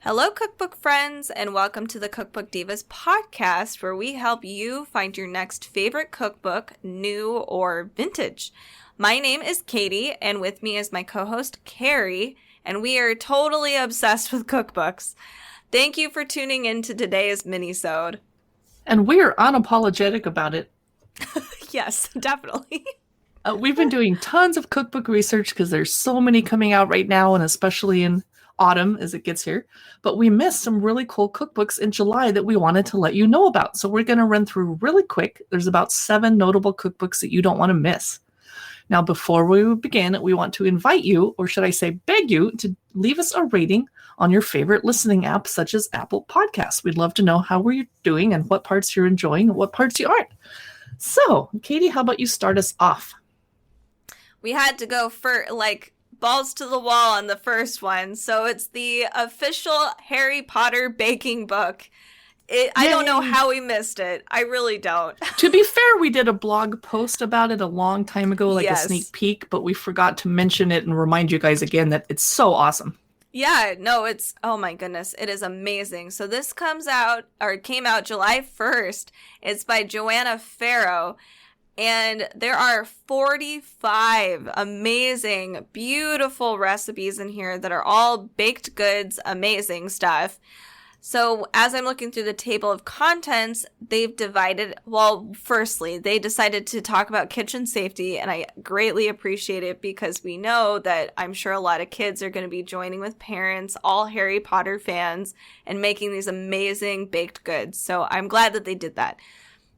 Hello, cookbook friends, and welcome to the Cookbook Divas podcast, where we help you find your next favorite cookbook, new or vintage. My name is Katie, and with me is my co-host, Carrie, and we are totally obsessed with cookbooks. Thank you for tuning in to today's Minisode. And we're unapologetic about it. Yes, definitely. We've been doing tons of cookbook research because there's so many coming out right now, and especially in autumn as it gets here. But we missed some really cool cookbooks in July that we wanted to let you know about. So we're going to run through really quick. There's about 7 notable cookbooks that you don't want to miss. Now, before we begin, we want to invite you, or should I say beg you, to leave us a rating on your favorite listening app, such as Apple Podcasts. We'd love to know how we're doing and what parts you're enjoying and what parts you aren't. So, Katie, how about you start us off? We had to go for, balls to the wall on the first one. So it's the official Harry Potter baking book. I don't know how we missed it. I really don't. To be fair, we did a blog post about it a long time ago, a sneak peek, but we forgot to mention it and remind you guys again that it's so awesome. Yeah, no, oh my goodness, it is amazing. So this came out July 1st. It's by Joanna Farrow, and there are 45 amazing, beautiful recipes in here that are all baked goods, amazing stuff. So as I'm looking through the table of contents, they've divided, firstly, they decided to talk about kitchen safety, and I greatly appreciate it because we know that I'm sure a lot of kids are going to be joining with parents, all Harry Potter fans, and making these amazing baked goods. So I'm glad that they did that.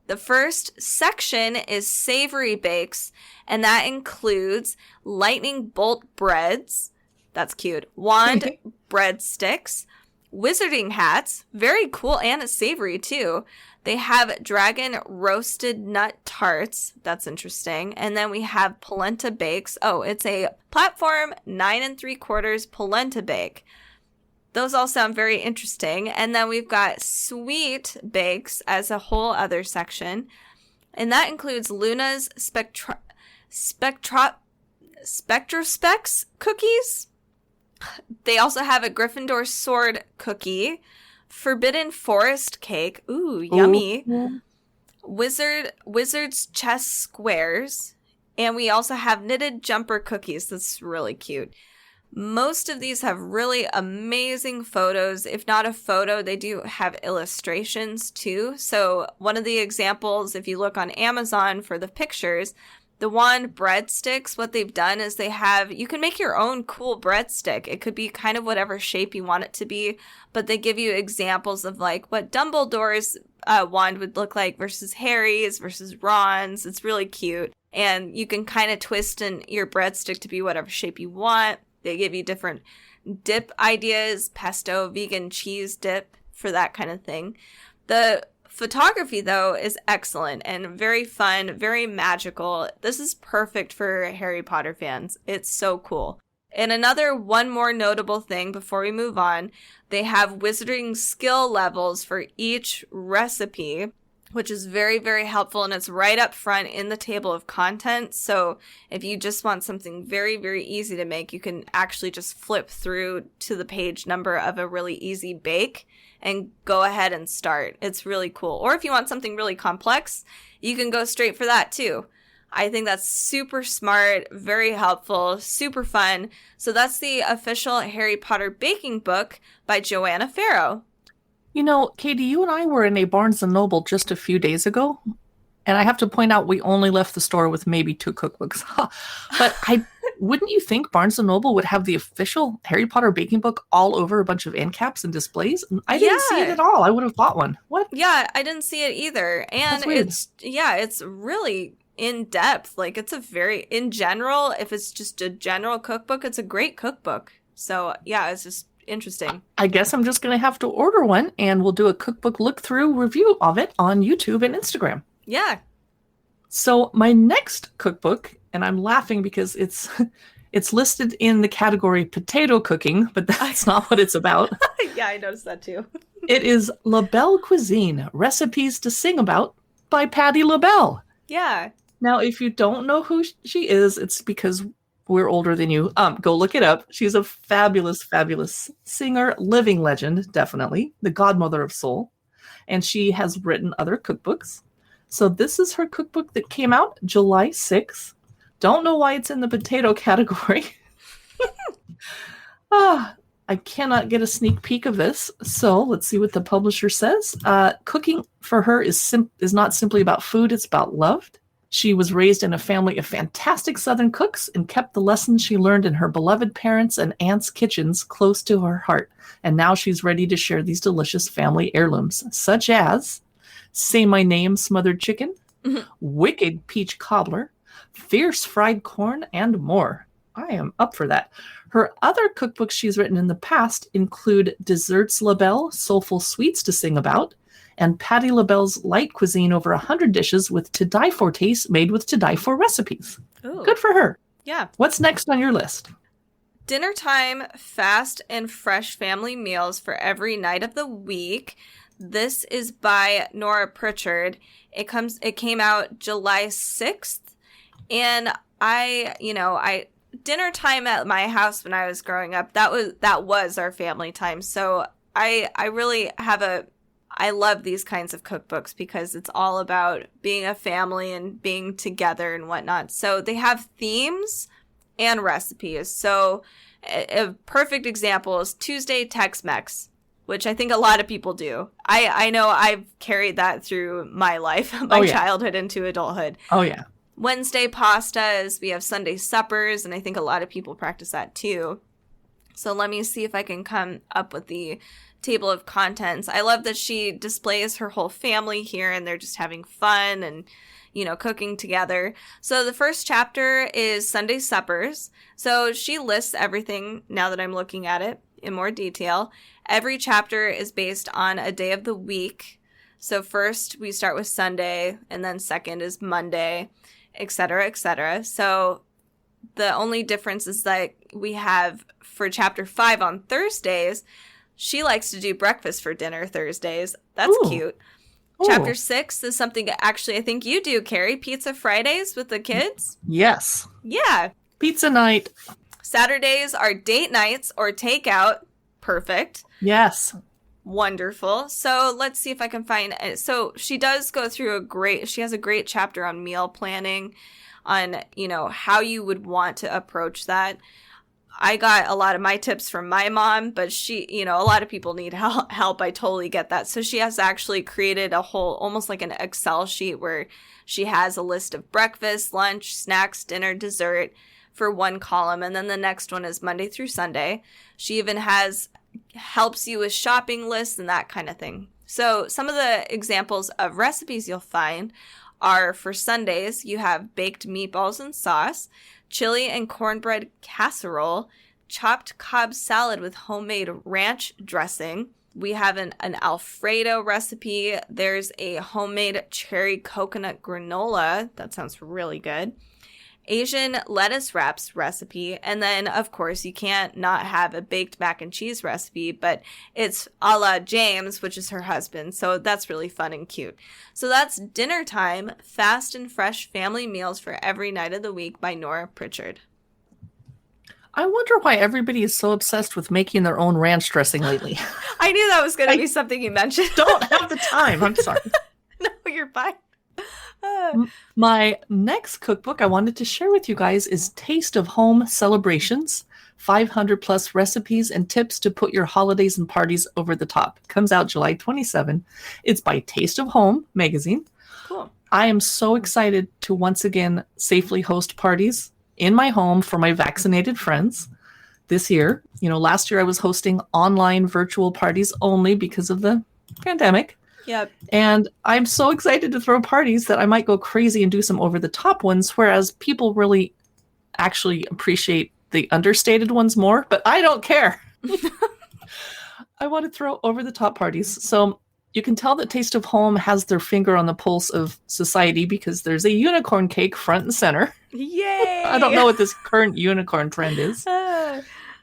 The first section is savory bakes, and that includes lightning bolt breads. That's cute. Wand breadsticks. Wizarding hats, very cool, and it's savory too. They have dragon roasted nut tarts, that's interesting. And then we have polenta bakes. Oh, it's a platform 9 3/4 polenta bake. Those all sound very interesting. And then we've got sweet bakes as a whole other section. And that includes Luna's Spectrospecs cookies. They also have a Gryffindor sword cookie, Forbidden Forest cake, ooh, yummy, Wizard's chess squares, and we also have knitted jumper cookies. That's really cute. Most of these have really amazing photos. If not a photo, they do have illustrations too. So one of the examples, if you look on Amazon for the pictures, the wand breadsticks, what they've done is you can make your own cool breadstick. It could be kind of whatever shape you want it to be, but they give you examples of what Dumbledore's wand would look like versus Harry's versus Ron's. It's really cute. And you can kind of twist your breadstick to be whatever shape you want. They give you different dip ideas, pesto, vegan cheese dip for that kind of thing. The photography, though, is excellent and very fun, very magical. This is perfect for Harry Potter fans. It's so cool. And one more notable thing before we move on, they have wizarding skill levels for each recipe, which is very, very helpful, and it's right up front in the table of contents. So if you just want something very, very easy to make, you can actually just flip through to the page number of a really easy bake and go ahead and start. It's really cool. Or if you want something really complex, you can go straight for that too. I think that's super smart, very helpful, super fun. So that's the official Harry Potter baking book by Joanna Farrow. You know, Katie, you and I were in a Barnes & Noble just a few days ago, and I have to point out we only left the store with maybe 2 cookbooks. But wouldn't you think Barnes & Noble would have the official Harry Potter baking book all over a bunch of end caps and displays? I didn't see it at all. I would have bought one. What? Yeah, I didn't see it either. And it's really in depth. It's in general, if it's just a general cookbook, it's a great cookbook. So yeah, it's just interesting. I guess I'm just going to have to order one, and we'll do a cookbook look-through review of it on YouTube and Instagram. Yeah. So my next cookbook, and I'm laughing because it's listed in the category potato cooking, but that's not what it's about. Yeah, I noticed that too. It is LaBelle Cuisine, Recipes to Sing About by Patti LaBelle. Yeah. Now, if you don't know who she is, it's because We're older than you. Go look it up. She's a fabulous, fabulous singer, living legend, definitely, the godmother of soul. And she has written other cookbooks. So this is her cookbook that came out July 6th. Don't know why it's in the potato category. I cannot get a sneak peek of this. So let's see what the publisher says. Cooking for her is not simply about food, it's about love. She was raised in a family of fantastic Southern cooks and kept the lessons she learned in her beloved parents' and aunts' kitchens close to her heart. And now she's ready to share these delicious family heirlooms, such as Say My Name Smothered Chicken, Wicked Peach Cobbler, Fierce Fried Corn, and more. I am up for that. Her other cookbooks she's written in the past include Desserts LaBelle, Soulful Sweets to Sing About, and Patty LaBelle's Light Cuisine, over 100 dishes with to-die-for tastes made with to-die-for recipes. Ooh. Good for her. Yeah. What's next on your list? Dinnertime fast and fresh family meals for every night of the week. This is by Nora Pritchard. It came out July 6th. And dinner time at my house when I was growing up, that was our family time. So I really I love these kinds of cookbooks because it's all about being a family and being together and whatnot. So they have themes and recipes. So a perfect example is Tuesday Tex-Mex, which I think a lot of people do. I know I've carried that through my life, childhood into adulthood. Oh, yeah. Wednesday pastas, we have Sunday suppers, and I think a lot of people practice that too. So let me see if I can come up with the table of contents. I love that she displays her whole family here, and they're just having fun and, cooking together. So the first chapter is Sunday suppers. So she lists everything, now that I'm looking at it, in more detail. Every chapter is based on a day of the week. So first we start with Sunday, and then second is Monday, etc., etc. So the only difference is that we have, for chapter 5 on Thursdays, she likes to do breakfast for dinner Thursdays. That's cute. Ooh. Chapter 6 is something actually I think you do, Carrie. Pizza Fridays with the kids. Yes. Yeah. Pizza night. Saturdays are date nights or takeout. Perfect. Yes. Wonderful. So let's see if I can find it. So she does go through she has a great chapter on meal planning, on, how you would want to approach that. I got a lot of my tips from my mom, but she, a lot of people need help. I totally get that. So she has actually created a whole, almost like an Excel sheet where she has a list of breakfast, lunch, snacks, dinner, dessert for one column. And then the next one is Monday through Sunday. She even helps you with shopping lists and that kind of thing. So some of the examples of recipes you'll find are, for Sundays, you have baked meatballs and sauce, chili and cornbread casserole, chopped Cobb salad with homemade ranch dressing. We have an Alfredo recipe. There's a homemade cherry coconut granola. That sounds really good. Asian lettuce wraps recipe. And then, of course, you can't not have a baked mac and cheese recipe, but it's a la James, which is her husband. So that's really fun and cute. So that's Dinnertime, Fast and Fresh Family Meals for Every Night of the Week by Nora Pritchard. I wonder why everybody is so obsessed with making their own ranch dressing lately. I knew that was going to be something you mentioned. Don't have the time. I'm sorry. No, you're fine. My next cookbook I wanted to share with you guys is Taste of Home Celebrations, 500 plus recipes and tips to put your holidays and parties over the top. It comes out July 27. It's by Taste of Home magazine. Cool. I am so excited to once again safely host parties in my home for my vaccinated friends this year. Last year I was hosting online virtual parties only because of the pandemic. Yep. And I'm so excited to throw parties that I might go crazy and do some over-the-top ones, whereas people really actually appreciate the understated ones more, but I don't care. I want to throw over-the-top parties. So you can tell that Taste of Home has their finger on the pulse of society because there's a unicorn cake front and center. Yay! I don't know what this current unicorn trend is.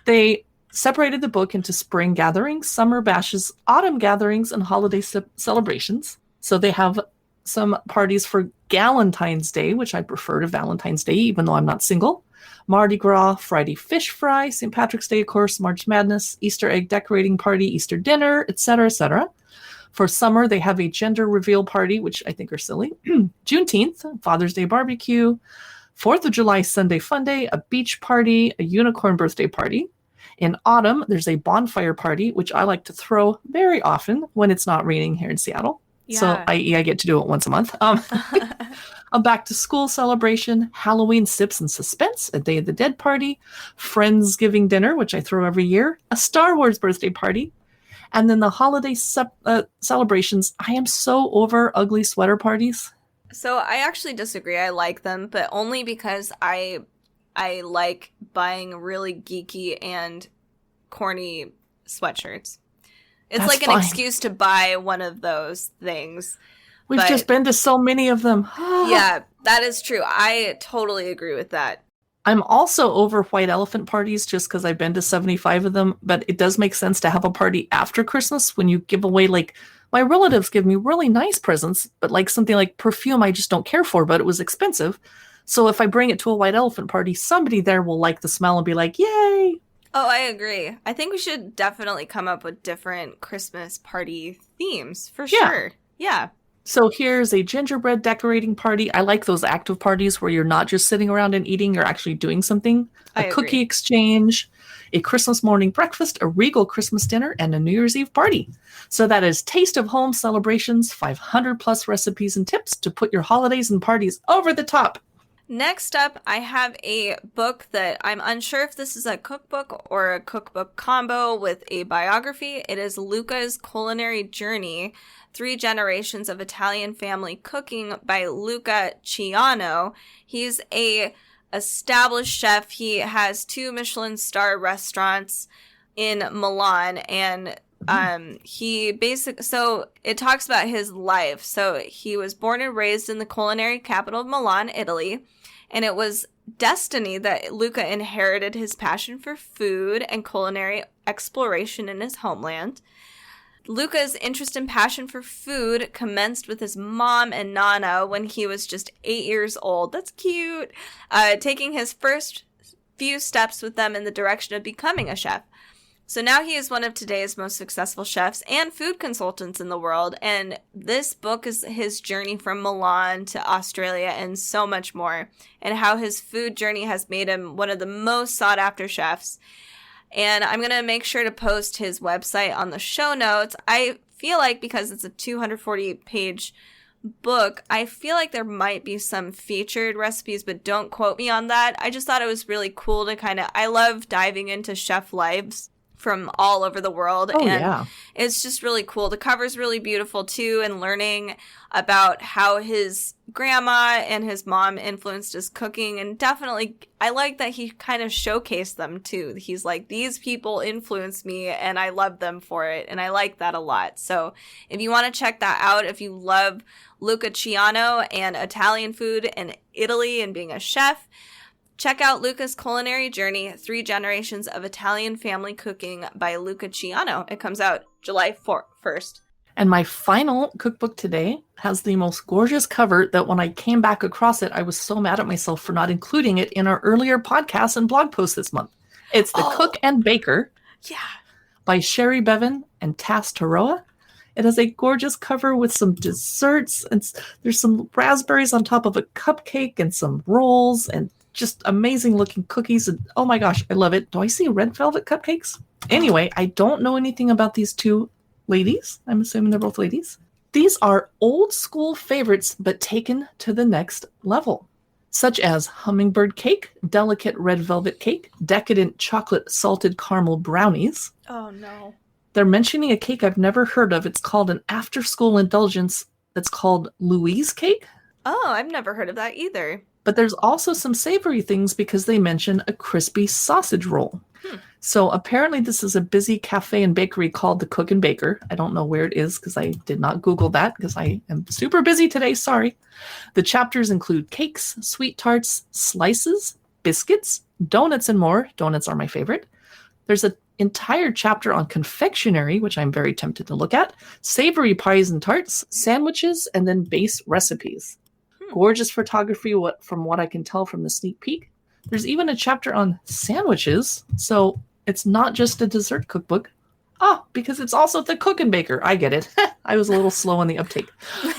They separated the book into spring gatherings, summer bashes, autumn gatherings, and holiday celebrations. So they have some parties for Galentine's Day, which I prefer to Valentine's Day, even though I'm not single. Mardi Gras, Friday fish fry, St. Patrick's Day, of course, March Madness, Easter egg decorating party, Easter dinner, etc., etc. For summer, they have a gender reveal party, which I think are silly. Juneteenth, Father's Day barbecue, 4th of July Sunday fun day, a beach party, a unicorn birthday party. In autumn, there's a bonfire party, which I like to throw very often when it's not raining here in Seattle. Yeah. So I get to do it once a month. A back to school celebration, Halloween sips and suspense, a Day of the Dead party, Friendsgiving dinner, which I throw every year, a Star Wars birthday party, and then the holiday celebrations. I am so over ugly sweater parties. So I actually disagree. I like them, but only because I like buying really geeky and corny sweatshirts. It's That's like an fine. excuse to buy one of those things. We've just been to so many of them. Yeah, that is true. I totally agree with that. I'm also over white elephant parties just because I've been to 75 of them, but it does make sense to have a party after Christmas when you give away, like, my relatives give me really nice presents, but like something like perfume I just don't care for, but it was expensive. So if I bring it to a white elephant party, somebody there will like the smell and be like, yay! Oh, I agree. I think we should definitely come up with different Christmas party themes, for sure. Yeah. So here's a gingerbread decorating party. I like those active parties where you're not just sitting around and eating, you're actually doing something. A cookie exchange, a Christmas morning breakfast, a regal Christmas dinner, and a New Year's Eve party. So that is Taste of Home Celebrations, 500 plus recipes and tips to put your holidays and parties over the top. Next up, I have a book that I'm unsure if this is a cookbook or a cookbook combo with a biography. It is Luca's Culinary Journey, 3 Generations of Italian Family Cooking by Luca Ciano. He's a established chef. He has 2 Michelin star restaurants in Milan, and so it talks about his life. So he was born and raised in the culinary capital of Milan, Italy, and it was destiny that Luca inherited his passion for food and culinary exploration in his homeland. Luca's interest and passion for food commenced with his mom and Nana when he was just 8 years old. That's cute. Taking his first few steps with them in the direction of becoming a chef. So now he is one of today's most successful chefs and food consultants in the world. And this book is his journey from Milan to Australia and so much more, and how his food journey has made him one of the most sought after chefs. And I'm going to make sure to post his website on the show notes. I feel like because it's a 240-page book, I feel like there might be some featured recipes, but don't quote me on that. I just thought it was really cool to I love diving into chef lives from all over the world. It's just really cool. The cover's really beautiful too, and learning about how his grandma and his mom influenced his cooking. And definitely, I like that he kind of showcased them too. He's like, these people influenced me and I love them for it. And I like that a lot. So if you want to check that out, if you love Luca Ciano and Italian food and Italy and being a chef, check out Luca's Culinary Journey, 3 Generations of Italian Family Cooking by Luca Ciano. It comes out July 1st. And my final cookbook today has the most gorgeous cover that when I came back across it, I was so mad at myself for not including it in our earlier podcast and blog post this month. It's The Cook and Baker by Sherry Bevan and Tass Taroa. It has a gorgeous cover with some desserts, and there's some raspberries on top of a cupcake and some rolls and just amazing looking cookies. And oh my gosh, I love it. Do I see red velvet cupcakes? Anyway, I don't know anything about these 2 ladies. I'm assuming they're both ladies. These are old school favorites, but taken to the next level, such as hummingbird cake, delicate red velvet cake, decadent chocolate salted caramel brownies. Oh no. They're mentioning a cake I've never heard of. It's called an after school indulgence that's called Louise cake. Oh, I've never heard of that either. But there's also some savory things because they mention a crispy sausage roll. So apparently this is a busy cafe and bakery called the Cook and Baker. I don't know where it is because I did not Google that because I am super busy today. Sorry. The chapters include cakes, sweet tarts, slices, biscuits, donuts, and more. Donuts are my favorite. There's an entire chapter on confectionery, which I'm very tempted to look at, savory pies and tarts, sandwiches, and then base recipes. Gorgeous photography, from what I can tell from the sneak peek. There's even a chapter on sandwiches, so it's not just a dessert cookbook. Because it's also the Cook and Baker. I get it. I was a little slow on the uptake.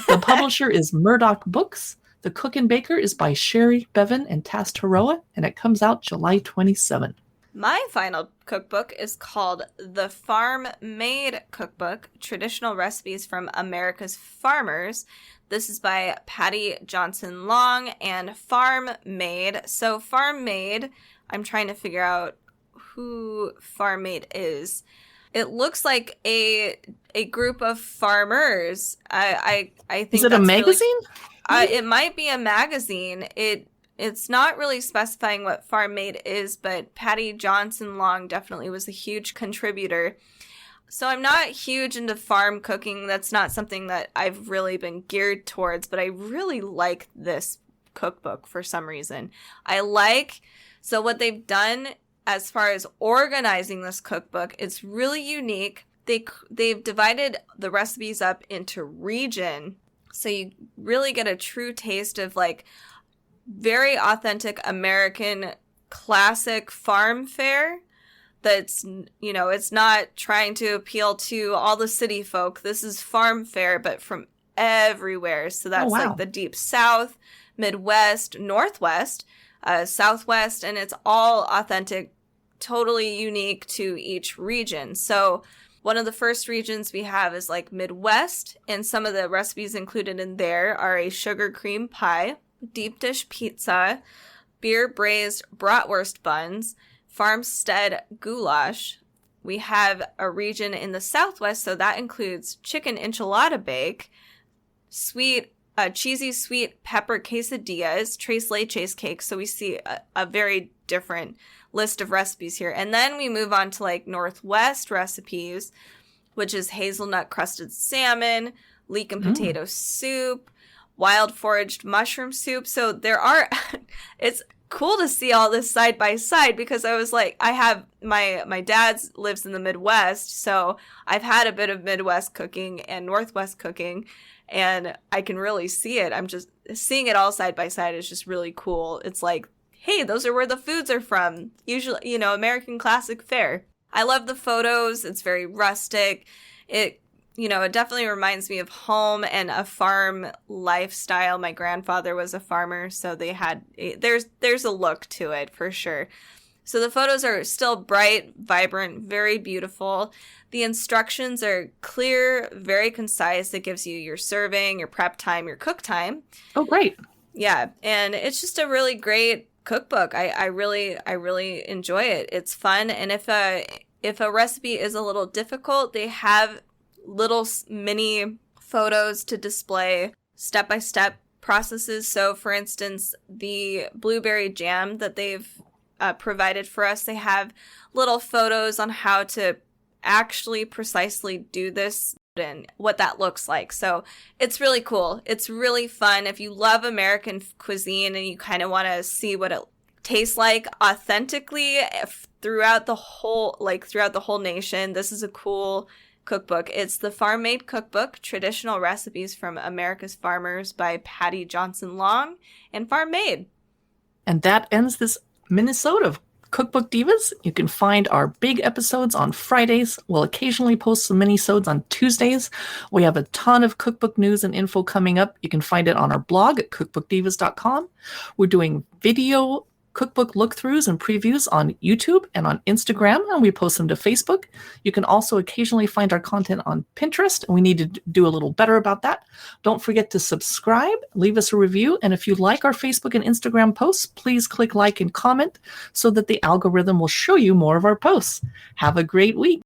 The publisher is Murdoch Books. The Cook and Baker is by Sherry Bevan and Tass Taroa, and it comes out July 27. My final cookbook is called The FarmMade Cookbook, Traditional Recipes from America's Farmers. This is by Patty Johnson Long and FarmMade. So FarmMade, I'm trying to figure out who FarmMade is. It looks like a group of farmers. I think is it a magazine? Really, it might be a magazine. It's not really specifying what FarmMade is, but Patty Johnson Long definitely was a huge contributor. So I'm not huge into farm cooking. That's not something that I've really been geared towards, but I really like this cookbook for some reason. So what they've done as far as organizing this cookbook, it's really unique. They've divided the recipes up into region, so you really get a true taste of like very authentic American classic farm fare. That's, it's not trying to appeal to all the city folk. This is farm fare, but from everywhere. So that's like the deep South, Midwest, Northwest, Southwest, and it's all authentic, totally unique to each region. So one of the first regions we have is like Midwest, and some of the recipes included in there are a sugar cream pie, deep dish pizza, beer braised bratwurst buns, farmstead goulash. We have a region in the Southwest, so that includes chicken enchilada bake, cheesy sweet pepper quesadillas, tres leches cake. So we see a very different list of recipes here. And then we move on to like Northwest recipes, which is hazelnut crusted salmon, leek and potato soup, wild foraged mushroom soup. So there are, it's cool to see all this side by side, because I was like, I have my dad's lives in the Midwest, so I've had a bit of Midwest cooking and Northwest cooking, and I can really see it. I'm just seeing it all side by side is just really cool. It's like, hey, those are where the foods are from. Usually, American classic fare. I love the photos. It's very rustic. It definitely reminds me of home and a farm lifestyle. My grandfather was a farmer, so there's a look to it for sure. So the photos are still bright, vibrant, very beautiful. The instructions are clear, very concise. It gives you your serving, your prep time, your cook time. Oh, great. Yeah, and it's just a really great cookbook. I really enjoy it. It's fun, and if a recipe is a little difficult, they have little mini photos to display step-by-step processes. So, for instance, the blueberry jam that they've provided for us, they have little photos on how to actually precisely do this and what that looks like. So it's really cool. It's really fun. If you love American cuisine and you kind of want to see what it tastes like authentically throughout the whole nation, this is a cool cookbook. It's the FarmMade Cookbook, Traditional Recipes from America's Farmers by Patty Johnson Long and FarmMade. And that ends this Minisode of Cookbook Divas. You can find our big episodes on Fridays. We'll occasionally post some minisodes on Tuesdays. We have a ton of cookbook news and info coming up. You can find it on our blog at cookbookdivas.com. We're doing video cookbook look-throughs and previews on YouTube and on Instagram, and we post them to Facebook. You can also occasionally find our content on Pinterest, and we need to do a little better about that. Don't forget to subscribe, leave us a review, and if you like our Facebook and Instagram posts, please click like and comment so that the algorithm will show you more of our posts. Have a great week.